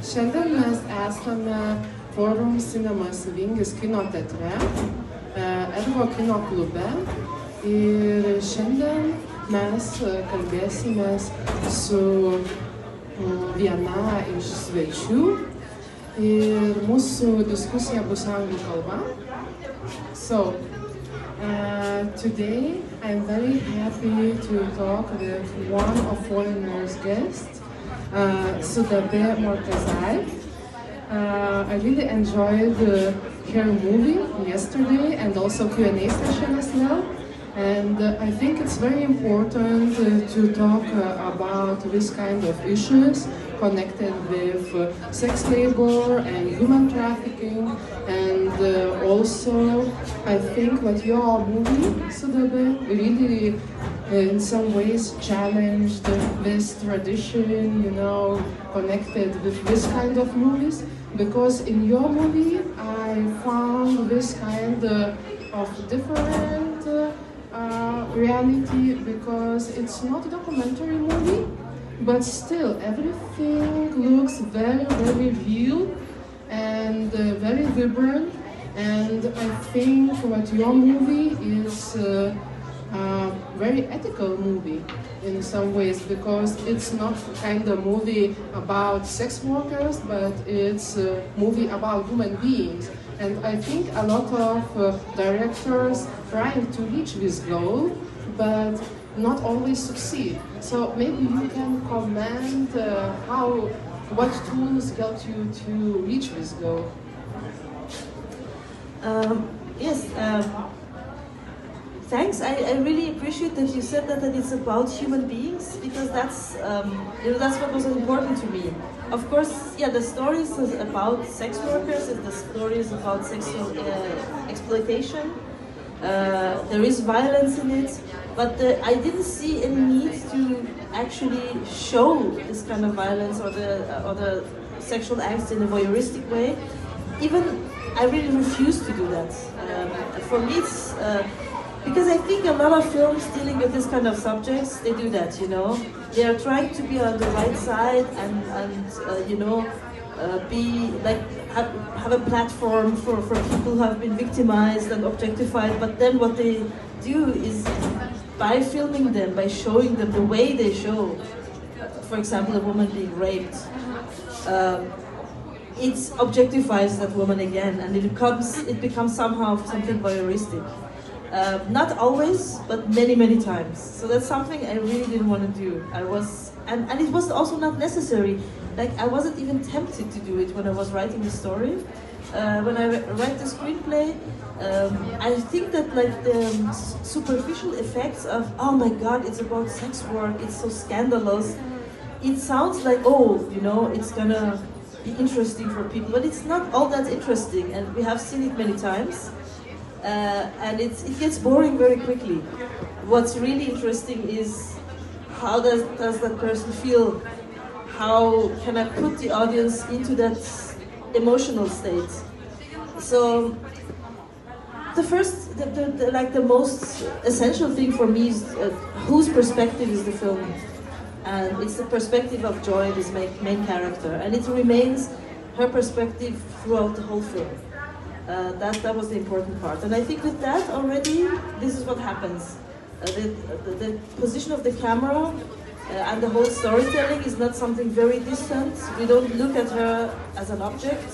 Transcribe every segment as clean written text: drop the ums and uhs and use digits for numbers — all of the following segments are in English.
Šiandien mes esame Forum Cinemas Vingis kino teatre, Ergo kino klube ir šiandien mes kalbėsimės su viena iš svečių ir mūsų diskusija bus anglų kalba. So, today I'm very happy to talk with one of Foreigner's guests, Sudabeh Mortezai. I really enjoyed her movie yesterday and also Q&A session as well. And I think it's very important to talk about this kind of issues connected with sex labor and human trafficking. And also, I think that your movie, Sudabeh, really in some ways challenged this tradition, you know, connected with this kind of movies. Because in your movie, I found this kind of different reality, because it's not a documentary movie, but still everything looks very, very real and very vibrant. And I think what your movie is a very ethical movie in some ways, because it's not kind of movie about sex workers, but it's a movie about human beings. And I think a lot of directors trying to reach this goal, but not always succeed. So maybe you can comment what tools helped you to reach this goal? Yes, thanks. I really appreciate that you said that it's about human beings, because that's what was important to me. Of course, yeah, the story is about sex workers, and the story is about sexual exploitation. There is violence in it, but I didn't see any need to actually show this kind of violence or the sexual acts in a voyeuristic way. Even I really refuse to do that. For me, it's because I think a lot of films dealing with this kind of subjects, they do that, you know. They are trying to be on the right side and you know, be like have a platform for people who have been victimized and objectified. But then what they do is, by filming them, by showing them the way they show, for example, a woman being raped, it objectifies that woman again, and it becomes somehow something voyeuristic. Not always, but many times. So that's something I really didn't want to do. And it was also not necessary. Like, I wasn't even tempted to do it when I was writing the story. When I write the screenplay, I think that like the superficial effects of, oh my God, it's about sex work, it's so scandalous. It sounds like, oh, you know, it's gonna be interesting for people, but it's not all that interesting, and we have seen it many times. And it gets boring very quickly. What's really interesting is, how does that person feel? How can I put the audience into that emotional state? So the most essential thing for me is whose perspective is the film, and it's the perspective of Joy, this main character, and it remains her perspective throughout the whole film. That was the important part, and I think with that already, this is what happens. The position of the camera and the whole storytelling is not something very distant. We don't look at her as an object,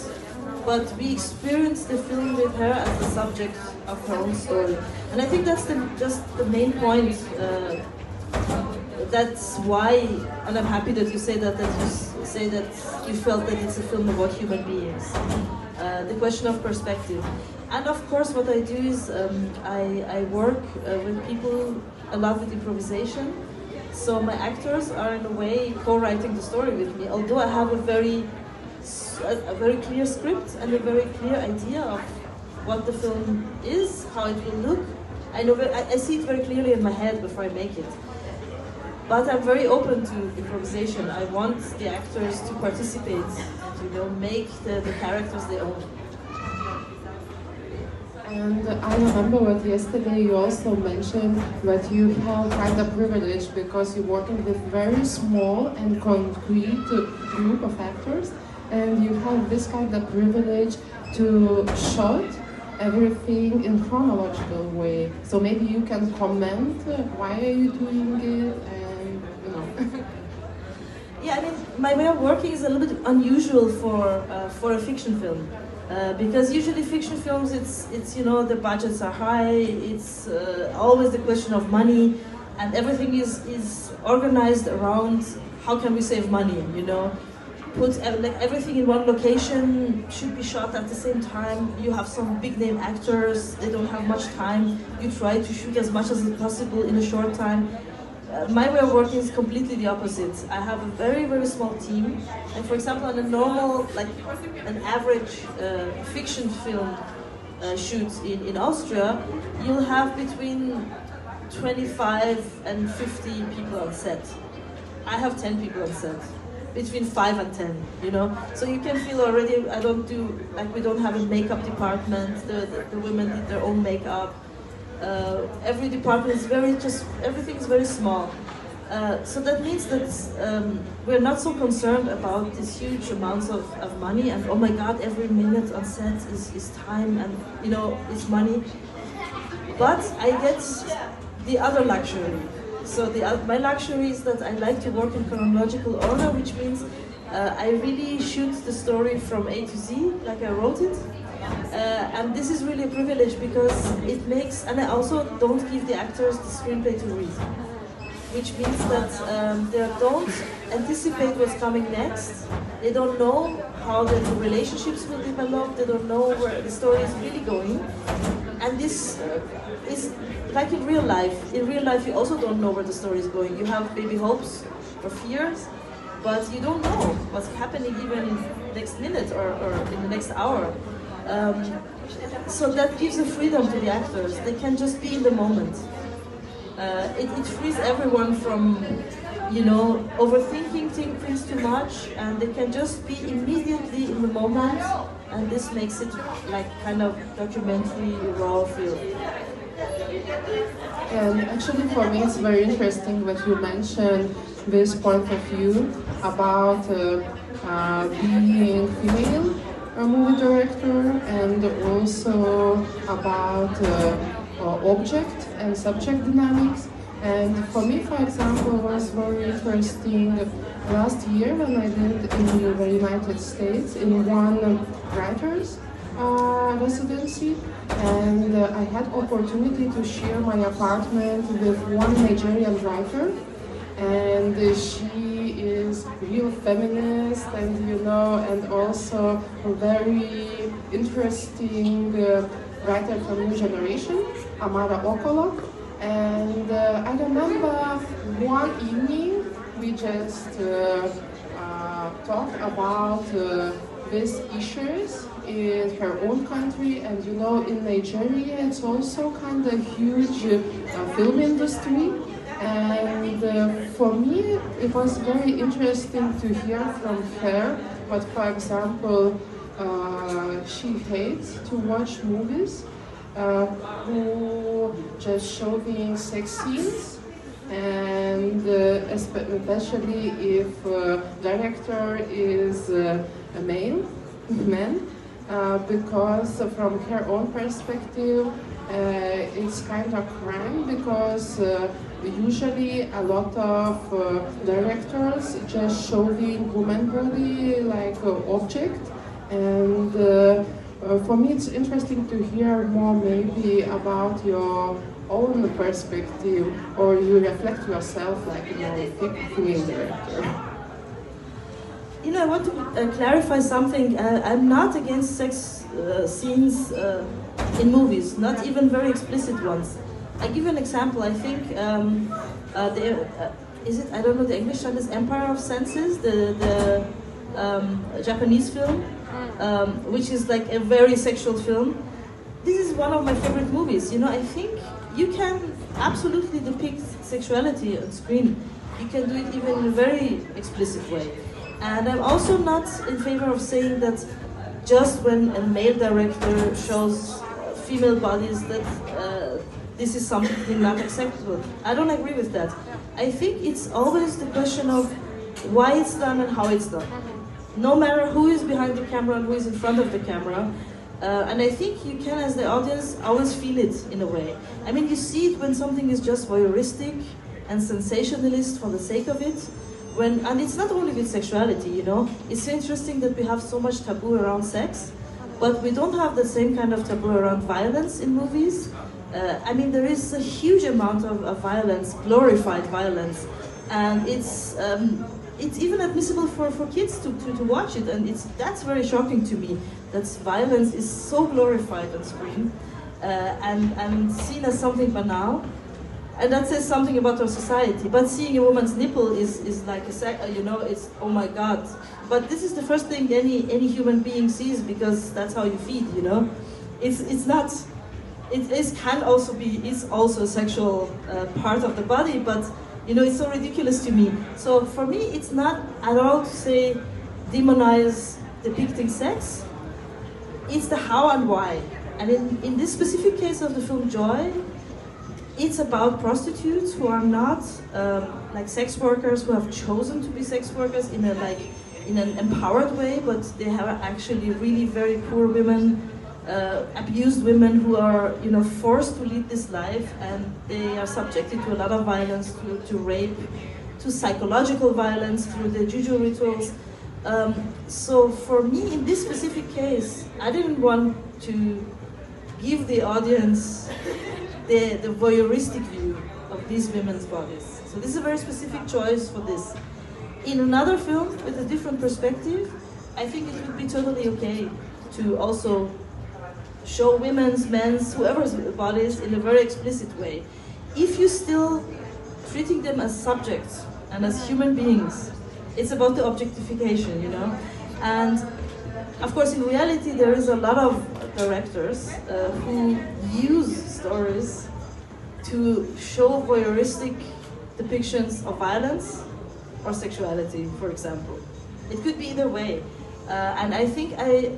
but we experience the film with her as the subject of her own story. And I think that's just the main point. That's why, and I'm happy that you say that you felt that it's a film about human beings. The question of perspective. And of course what I do is I work with people a lot with improvisation. So my actors are in a way co-writing the story with me, although I have a very clear script and a very clear idea of what the film is, how it will look. I see it very clearly in my head before I make it. But I'm very open to improvisation. I want the actors to participate and to, you know, make the characters their own. And I remember what yesterday you also mentioned that you have kind of privilege because you're working with very small and concrete group of actors. and you have this kind of privilege to shot everything in chronological way. So maybe you can comment why are you doing it, and you know. Yeah, I mean, my way of working is a little bit unusual for a fiction film. Because usually fiction films, it's you know, the budgets are high, it's always the question of money, and everything is organized around how can we save money, you know. Put like everything in one location, should be shot at the same time, you have some big name actors, they don't have much time, you try to shoot as much as possible in a short time. My way of working is completely the opposite. I have a very, very small team. And for example, on a normal, like an average fiction film shoot in Austria, you'll have between 25 and 50 people on set. I have 10 people on set. Between 5 and 10, you know? So you can feel already, we don't have a makeup department, the women did their own makeup. Every department is everything is very small. So that means that we're not so concerned about these huge amounts of money and oh my god, every minute on set is time and you know, is money. But I get the other luxury. So my luxury is that I like to work in chronological order, which means I really shoot the story from A to Z, like I wrote it. And this is really a privilege because it makes, and I also don't give the actors the screenplay to read, which means that they don't anticipate what's coming next, they don't know how the relationships will develop, they don't know where the story is really going, and this is like in real life. In real life you also don't know where the story is going, you have maybe hopes or fears, but you don't know what's happening even next minute or in the next hour. So that gives a freedom to the actors. They can just be in the moment. It frees everyone from, you know, overthinking things too much, and they can just be immediately in the moment, and this makes it like kind of documentary, raw feel. And actually for me it's very interesting that you mentioned this point of view about being female a movie director, and also about object and subject dynamics. And for me, for example, was very interesting last year when I did in the United States in one writer's residency, and I had opportunity to share my apartment with one Nigerian writer, and she is real feminist, and you know, and also a very interesting writer from new generation, Amara Okolo. And I remember one evening we just talked about these issues in her own country, and you know, in Nigeria it's also kind of huge film industry. And for me, it was very interesting to hear from her. But for example, she hates to watch movies who just showing sex scenes, and especially if director is a man, because from her own perspective, it's kind of crime, because usually a lot of directors just showing woman body like object, and for me it's interesting to hear more maybe about your own perspective, or you reflect yourself like, you know, female director. You know, I want to clarify something. I'm not against sex scenes in movies, not even very explicit ones. I give an example. I think is it? I don't know the English title. Is Empire of Senses, the Japanese film, which is like a very sexual film. This is one of my favorite movies. You know, I think you can absolutely depict sexuality on screen. You can do it even in a very explicit way. And I'm also not in favor of saying that just when a male director shows female bodies that this is something not acceptable. I don't agree with that. I think it's always the question of why it's done and how it's done. no matter who is behind the camera and who is in front of the camera. And I think you can, as the audience, always feel it in a way. I mean, you see it when something is just voyeuristic and sensationalist for the sake of it. And it's not only with sexuality, you know. It's interesting that we have so much taboo around sex, but we don't have the same kind of taboo around violence in movies. I mean, there is a huge amount of violence, glorified violence, and it's even admissible for kids to watch it, and that's very shocking to me, that violence is so glorified on screen and seen as something banal. And that says something about our society. But seeing a woman's nipple is like you know, it's, oh my God. But this is the first thing any human being sees, because that's how you feed, you know. It's not. Can also be, is also a sexual part of the body, but you know, it's so ridiculous to me. So for me, it's not at all to say demonize depicting sex. It's the how and why. And in this specific case of the film Joy, it's about prostitutes who are not like sex workers who have chosen to be sex workers in an empowered way, but they have actually really very poor women, abused women who are, you know, forced to lead this life, and they are subjected to a lot of violence, to rape, to psychological violence through the juju rituals. So for me, in this specific case, I didn't want to give the audience the voyeuristic view of these women's bodies. So this is a very specific choice for this. In another film with a different perspective, I think it would be totally okay to also show women's, men's, whoever's bodies in a very explicit way. If you're still treating them as subjects and as human beings, it's about the objectification, you know? And of course, in reality, there is a lot of directors who use stories to show voyeuristic depictions of violence or sexuality, for example. It could be either way. And I think I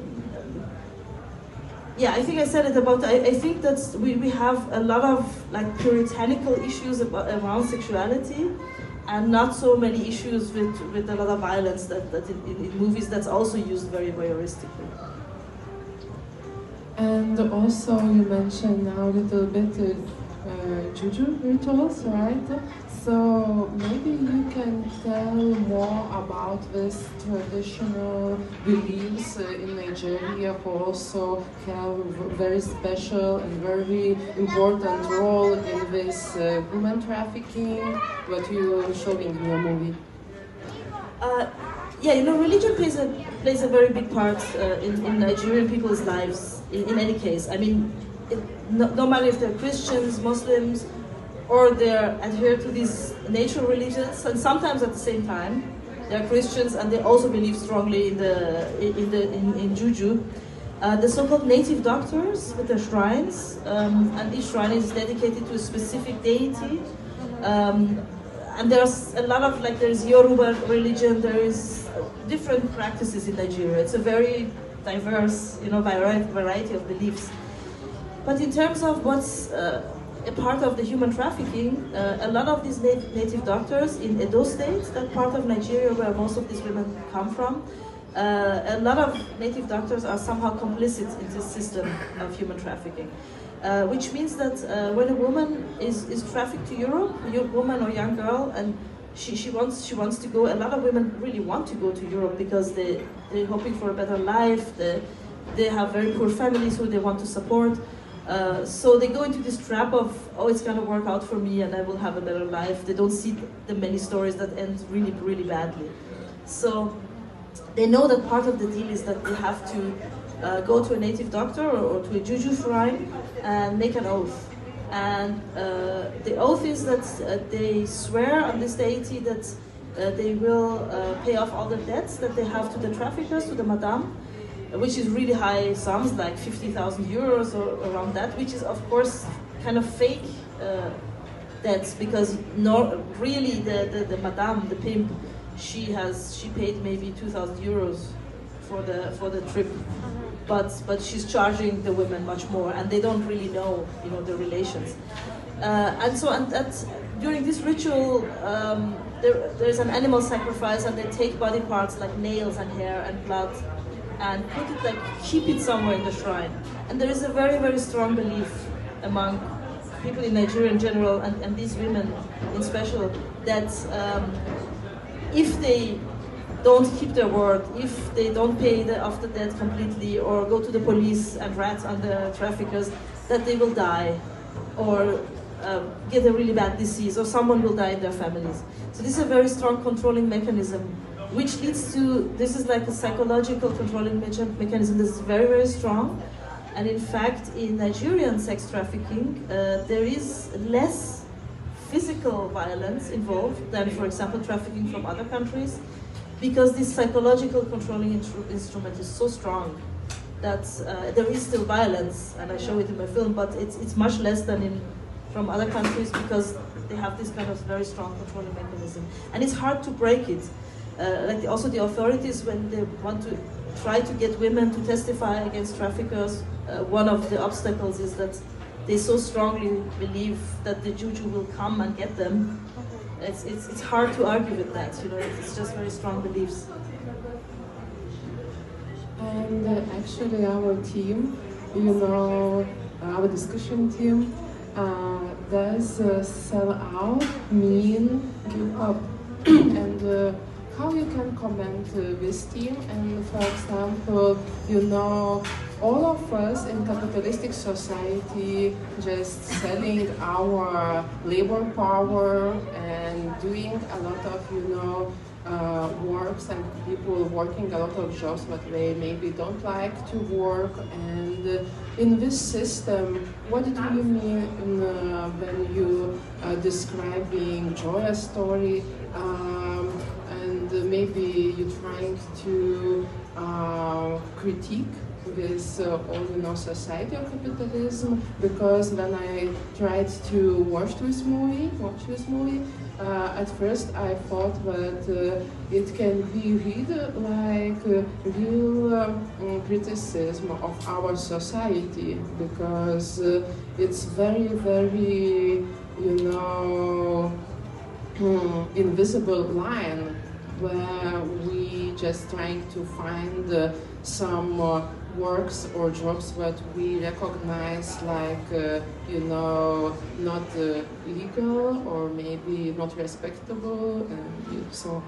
said it about, I think that we have a lot of like puritanical issues around sexuality, and not so many issues with a lot of violence that in movies that's also used very voyeuristically. And also you mentioned now a little bit juju rituals, right? So maybe you can tell more about this traditional beliefs in Nigeria, who also have a very special and very important role in this human trafficking, what you showing in your movie. Yeah, you know, religion plays a very big part in Nigerian people's lives. In any case, I mean, no matter if they're Christians, Muslims, or they're adhere to these natural religions, and sometimes at the same time, they're Christians and they also believe strongly in juju. The so-called native doctors with their shrines, and each shrine is dedicated to a specific deity. And there's a lot of, like, there's Yoruba religion, there is different practices in Nigeria. It's a very diverse, you know, variety of beliefs. But in terms of what's a part of the human trafficking, a lot of these native doctors in Edo State, that part of Nigeria where most of these women come from, a lot of native doctors are somehow complicit in this system of human trafficking. Which means that when a woman is trafficked to Europe, a young woman or young girl, and she wants to go, a lot of women really want to go to Europe because they're hoping for a better life, they have very poor families who they want to support. So they go into this trap of, oh, it's going to work out for me and I will have a better life. They don't see the many stories that end really, really badly. So they know that part of the deal is that they have to go to a native doctor or to a juju shrine and make an oath. And the oath is that they swear on this deity that they will pay off all the debts that they have to the traffickers, to the madame, which is really high sums, like 50,000 euros or around that, which is of course kind of fake debts, because really the madame, the pimp, she paid maybe 2,000 euros for the trip, but she's charging the women much more, and they don't really know, you know, the relations. And that during this ritual, there's an animal sacrifice, and they take body parts like nails and hair and blood, and put it keep it somewhere in the shrine. And there is a very, very strong belief among people in Nigeria in general, and these women in special, that if they don't keep their word, if they don't pay off the debt completely, or go to the police and rat on the traffickers, that they will die, or get a really bad disease, or someone will die in their families. So this is a very strong controlling mechanism, which leads to, this is like a psychological controlling mechanism that is very, very strong. And in fact, in Nigerian sex trafficking, there is less physical violence involved than, for example, trafficking from other countries, because this psychological controlling instrument is so strong that there is still violence, and I show it in my film, but it's much less than from other countries, because they have this kind of very strong controlling mechanism. And it's hard to break it. Also the authorities, when they want to try to get women to testify against traffickers, one of the obstacles is that they so strongly believe that the juju will come and get them. It's hard to argue with that, it's just very strong beliefs. And actually our team, our discussion team, does sell out mean give up. And how you can comment this team? And for example, all of us in capitalistic society just selling our labor power and doing a lot of works, and people working a lot of jobs but they maybe don't like to work. And in this system, what do you mean when you describing joyous story, and maybe you're trying to critique this society of capitalism? Because when I tried to watch this movie, at first I thought that it can be read like real criticism of our society, because it's very, very, invisible line where we just trying to find some works or jobs that we recognize like, not legal or maybe not respectable, and so.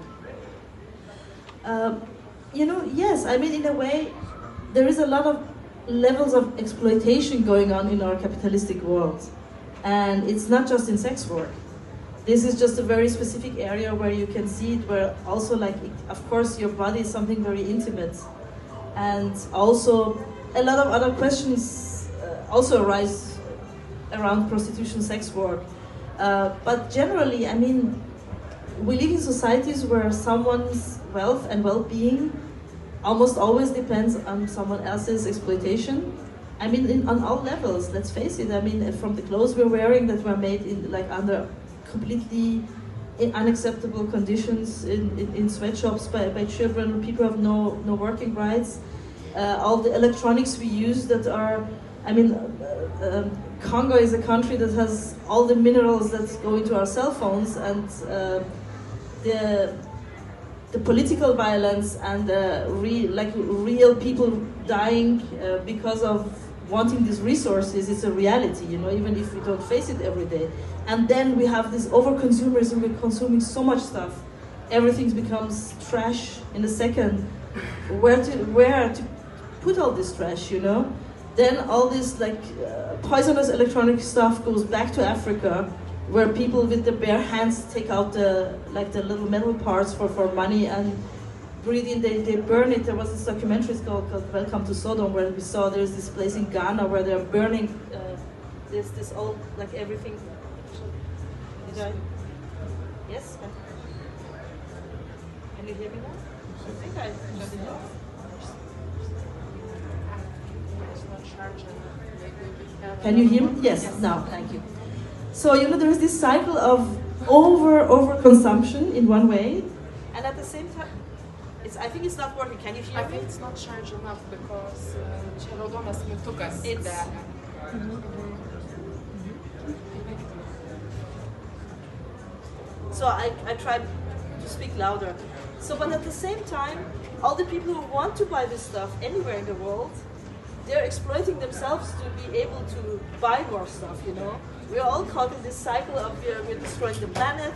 Yes, I mean, in a way, there is a lot of levels of exploitation going on in our capitalistic world. And it's not just in sex work. This is just a very specific area where you can see it, where also, of course, your body is something very intimate. And also, a lot of other questions also arise around prostitution, sex work. But generally, I mean, we live in societies where someone's wealth and well-being almost always depends on someone else's exploitation. I mean, on all levels, let's face it. I mean, from the clothes we're wearing that were made in, under completely unacceptable conditions in sweatshops by children, people have no working rights. All the electronics we use that are, I mean, Congo is a country that has all the minerals that go into our cell phones, and the political violence and real people dying because of wanting these resources is a reality, even if we don't face it every day. And then we have this over-consumerism, we're consuming so much stuff. Everything becomes trash in a second. Where to put all this trash, Then all this poisonous electronic stuff goes back to Africa, where people with their bare hands take out the little metal parts for money and breathe in, they burn it. There was this documentary called Welcome to Sodom, where we saw there's this place in Ghana where they're burning this old, everything. Did I? Yes? Can you hear me now? I think I shut it off. Can you hear me? Yes, now, thank you. So, there is this cycle of over consumption in one way, and at the same time, I think it's not working. Can you hear me? I think it's not charged enough because it's So I try to speak louder. So, but at the same time, all the people who want to buy this stuff anywhere in the world, they're exploiting themselves to be able to buy more stuff, you know? We're all caught in this cycle of we're destroying the planet,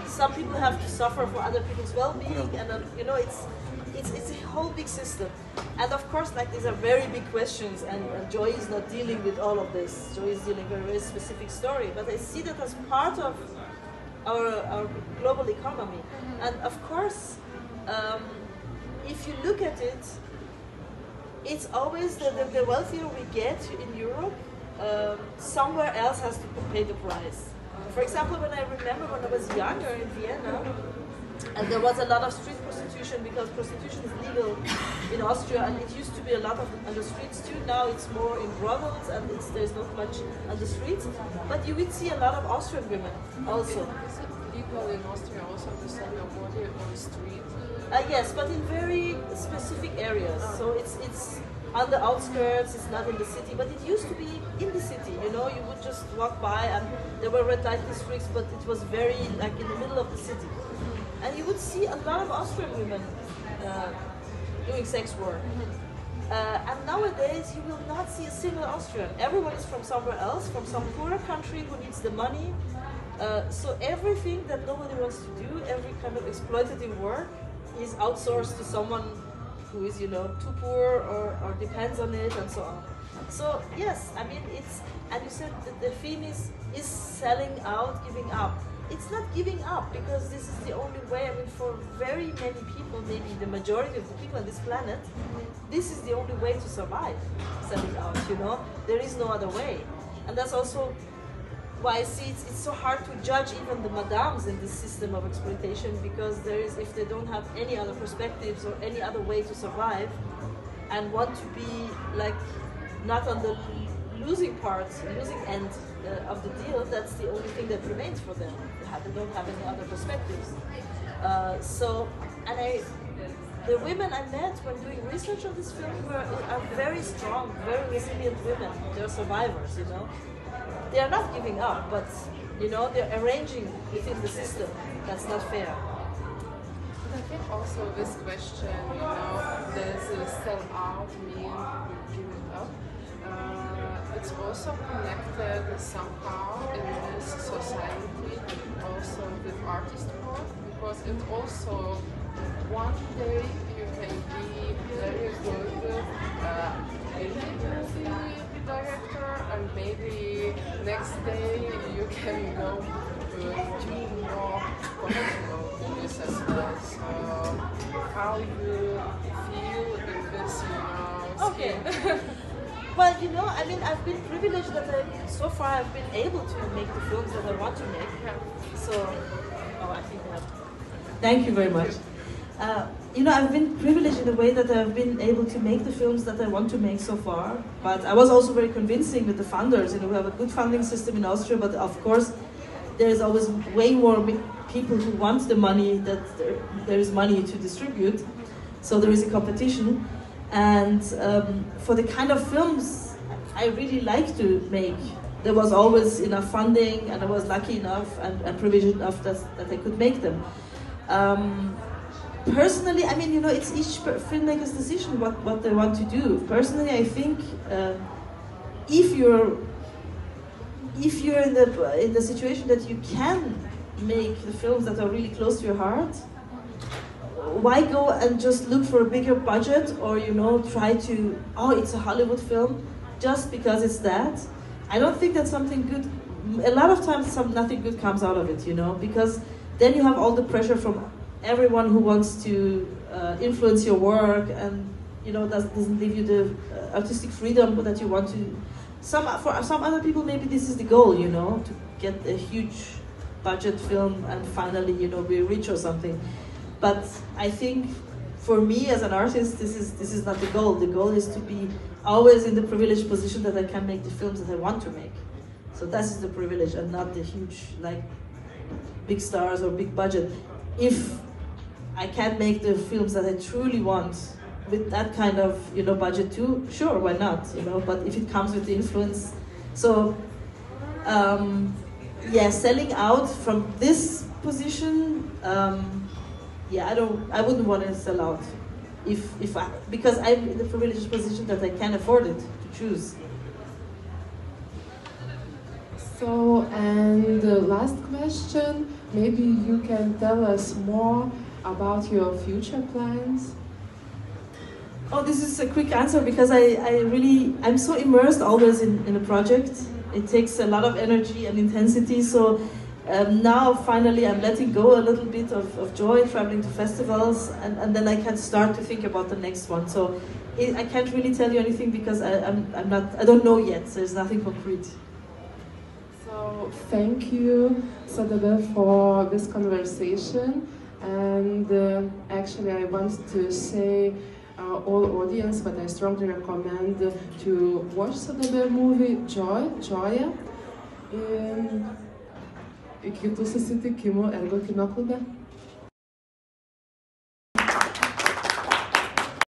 some people have to suffer for other people's well-being, and you know, it's a whole big system. And of course, like, these are very big questions, and Joy is not dealing with all of this. Joy is dealing with a very specific story, but I see that as part of our global economy. And of course, if you look at it, it's always the wealthier we get in Europe, somewhere else has to pay the price. For example, when I was younger in Vienna, and there was a lot of street prostitution, because prostitution is legal in Austria, and it used to be a lot of on the streets too. Now it's more in brothels, and there's not much on the streets. But you would see a lot of Austrian women also. Is it legal in Austria also to sell your body on the street? Yes, but in very specific areas. So it's on the outskirts, it's not in the city, but it used to be in the city, you know, you would just walk by and there were red light districts, but it was very, like, in the middle of the city. And you would see a lot of Austrian women doing sex work. And nowadays you will not see a single Austrian. Everyone is from somewhere else, from some poorer country who needs the money. So everything that nobody wants to do, every kind of exploitative work, is outsourced to someone who is, you know, too poor or depends on it, and so on. So yes, I mean, and you said that the theme is selling out, giving up. It's not giving up, because this is the only way. I mean, for very many people, maybe the majority of the people on this planet, this is the only way to survive, selling out, you know? There is no other way. And that's also why I see it's so hard to judge even the madams in this system of exploitation, because if they don't have any other perspectives or any other way to survive and want to be, like, not on the losing end of the deal, that's the only thing that remains for them. They don't have any other perspectives. The women I met when doing research on this film are very strong, very resilient women. They're survivors, you know. They are not giving up, but, you know, they're arranging within the system. That's not fair. But I think also this question, you know, does sell out mean giving up? It's also connected somehow in this society also with artist work, because it also, one day you can be very good indie director, and maybe next day you can go do more professional movies as well. So how you feel in this, you know, okay. Well, you know, I mean, I've been privileged that so far I've been able to make the films that I want to make. So, I think I have. Thank you very much. You know, I've been privileged in a way that I've been able to make the films that I want to make so far. But I was also very convincing with the funders. You know, we have a good funding system in Austria, but of course, there is always way more people who want the money that there is money to distribute. So there is a competition. And for the kind of films I really like to make, there was always enough funding, and I was lucky enough and privileged enough that I could make them. Personally, I mean, you know, it's each filmmaker's decision what they want to do. Personally, I think if you're in the situation that you can make the films that are really close to your heart, why go and just look for a bigger budget, or, you know, try to, it's a Hollywood film, just because it's that? I don't think that's something good. A lot of times nothing good comes out of it, you know, because then you have all the pressure from everyone who wants to influence your work, and, you know, doesn't give you the artistic freedom that you want to. For some other people, maybe this is the goal, you know, to get a huge budget film and finally, you know, be rich or something. But I think for me as an artist, this is not the goal. The goal is to be always in the privileged position that I can make the films that I want to make. So that is the privilege, and not the huge, like, big stars or big budget. If I can make the films that I truly want with that kind of, you know, budget too, sure, why not, you know? But if it comes with the influence, so yeah, selling out from this position, yeah, I wouldn't want to sell out, because I'm in the privileged position that I can afford it to choose. So, and the last question, maybe you can tell us more about your future plans? Oh, this is a quick answer because I'm so immersed always in a project. It takes a lot of energy and intensity, so now finally I'm letting go a little bit of joy, traveling to festivals, and then I can start to think about the next one. So I can't really tell you anything because I don't know yet, so there's nothing concrete. So thank you, Sudabeh, for this conversation, and actually I want to say all audience, but I strongly recommend to watch Sudabeh movie Joja. Iki kitų susitikimų Ergo kino klube.